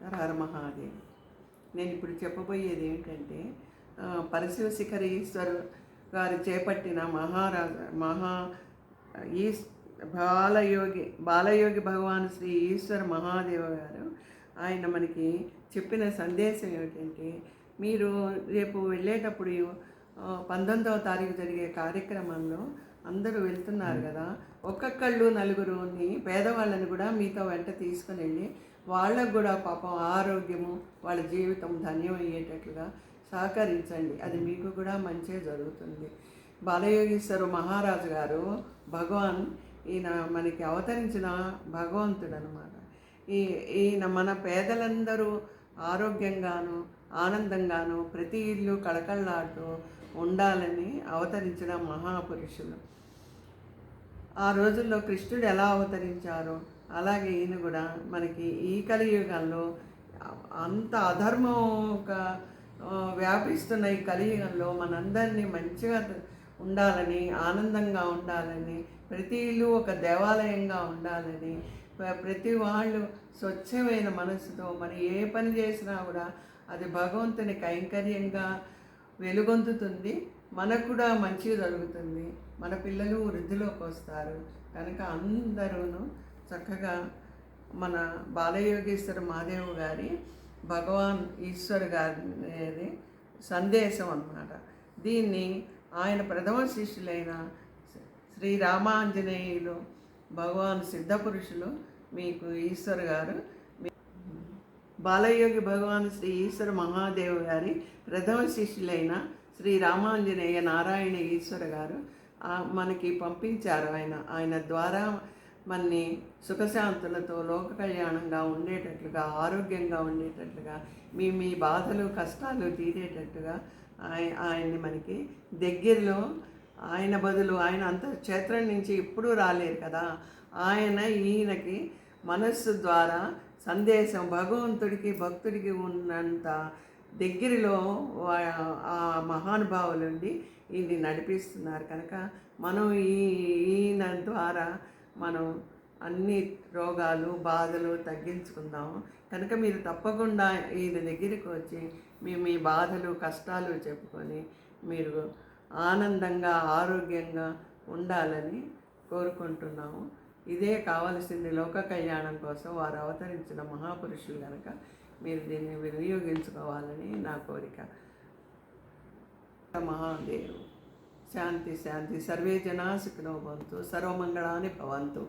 హర హర మహాదేవ్. నేను ఇప్పుడు చెప్పబోయేది ఏంటంటే పరశివ శిఖర ఈశ్వరు గారు చేపట్టిన మహా ఈ బాలయోగి భగవాన్ శ్రీ ఈశ్వర మహాదేవ గారు ఆయన మనకి చెప్పిన సందేశం ఏమిటంటే, మీరు రేపు వెళ్ళేటప్పుడు 19వ తారీఖు జరిగే కార్యక్రమంలో అందరూ వెళ్తున్నారు కదా, ఒక్కొక్కళ్ళు నలుగురుని పేదవాళ్ళని కూడా మీతో వెంట తీసుకుని వెళ్ళి వాళ్ళకు కూడా పాపం ఆరోగ్యము వాళ్ళ జీవితం ధన్యం అయ్యేటట్లుగా సహకరించండి. అది మీకు కూడా మంచిగా జరుగుతుంది. బాలయోగీశ్వరు మహారాజు గారు భగవాన్, ఈయన మనకి అవతరించిన భగవంతుడు అనమాట. ఈయన మన పేదలందరూ ఆరోగ్యంగాను ఆనందంగాను ప్రతి ఇల్లు కళకళలాడుతూ ఉండాలని అవతరించిన మహాపురుషులు. ఆ రోజుల్లో కృష్ణుడు ఎలా అవతరించారో అలాగే ఈయన కూడా మనకి ఈ కలియుగంలో అంత అధర్మం వ్యాపిస్తున్న ఈ కలియుగంలో మనందరినీ మంచిగా ఉండాలని, ఆనందంగా ఉండాలని, ప్రతి ఇల్లు ఒక దేవాలయంగా ఉండాలని, ప్రతి వాళ్ళు స్వచ్ఛమైన మనసుతో మరి ఏ పని చేసినా కూడా అది భగవంతుని కైంకర్యంగా వెలుగొందుతుంది. మనకు కూడా మంచిగా జరుగుతుంది. మన పిల్లలు వృద్ధిలోకి వస్తారు. కనుక అందరూ చక్కగా మన బాలయోగేశ్వర మహాదేవ్ గారి భగవాన్ ఈశ్వర్ గారి సందేశం అన్నమాట. దీన్ని ఆయన ప్రథమ శిష్యులైన శ్రీ రామాంజనేయులు భగవాన్ సిద్ధపురుషులు మీకు ఈశ్వర్ గారు, బాలయోగి భగవాన్ శ్రీ ఈశ్వర మహాదేవ్ గారి ప్రథమ శిష్యులైన శ్రీ రామాంజనేయ నారాయణ ఈశ్వర గారు మనకి పంపించారు. ఆయన ద్వారా మనని సుఖశాంతులతో లోక కళ్యాణంగా ఉండేటట్లుగా, ఆరోగ్యంగా ఉండేటట్లుగా, మీ బాధలు కష్టాలు తీరేటట్టుగా ఆయన్ని మనకి దగ్గరలో, ఆయన బదులు ఆయన అంత క్షేత్రం నుంచి ఎప్పుడూ రాలేరు కదా, ఈయనకి మనస్సు ద్వారా సందేశం భగవంతుడికి భక్తుడికి ఉన్నంత దగ్గరలో ఆ మహానుభావులుండి ఇది నడిపిస్తున్నారు. కనుక మనం ఈయన ద్వారా మనం అన్ని రోగాలు బాధలు తగ్గించుకుందాము. కనుక మీరు తప్పకుండా ఈయన దగ్గరికి వచ్చి మీ బాధలు కష్టాలు చెప్పుకొని మీరు ఆనందంగా ఆరోగ్యంగా ఉండాలని కోరుకుంటున్నాము. ఇదే కావలసింది లోక కళ్యాణం కోసం వారు అవతరించిన మహాపురుషులు కనుక మీరు దీన్ని వినియోగించుకోవాలని నా కోరిక. మహాదేవ్. శాంతి శాంతి. సర్వే జనా సుఖినో భవంతు. సర్వమంగళాని భవంతు.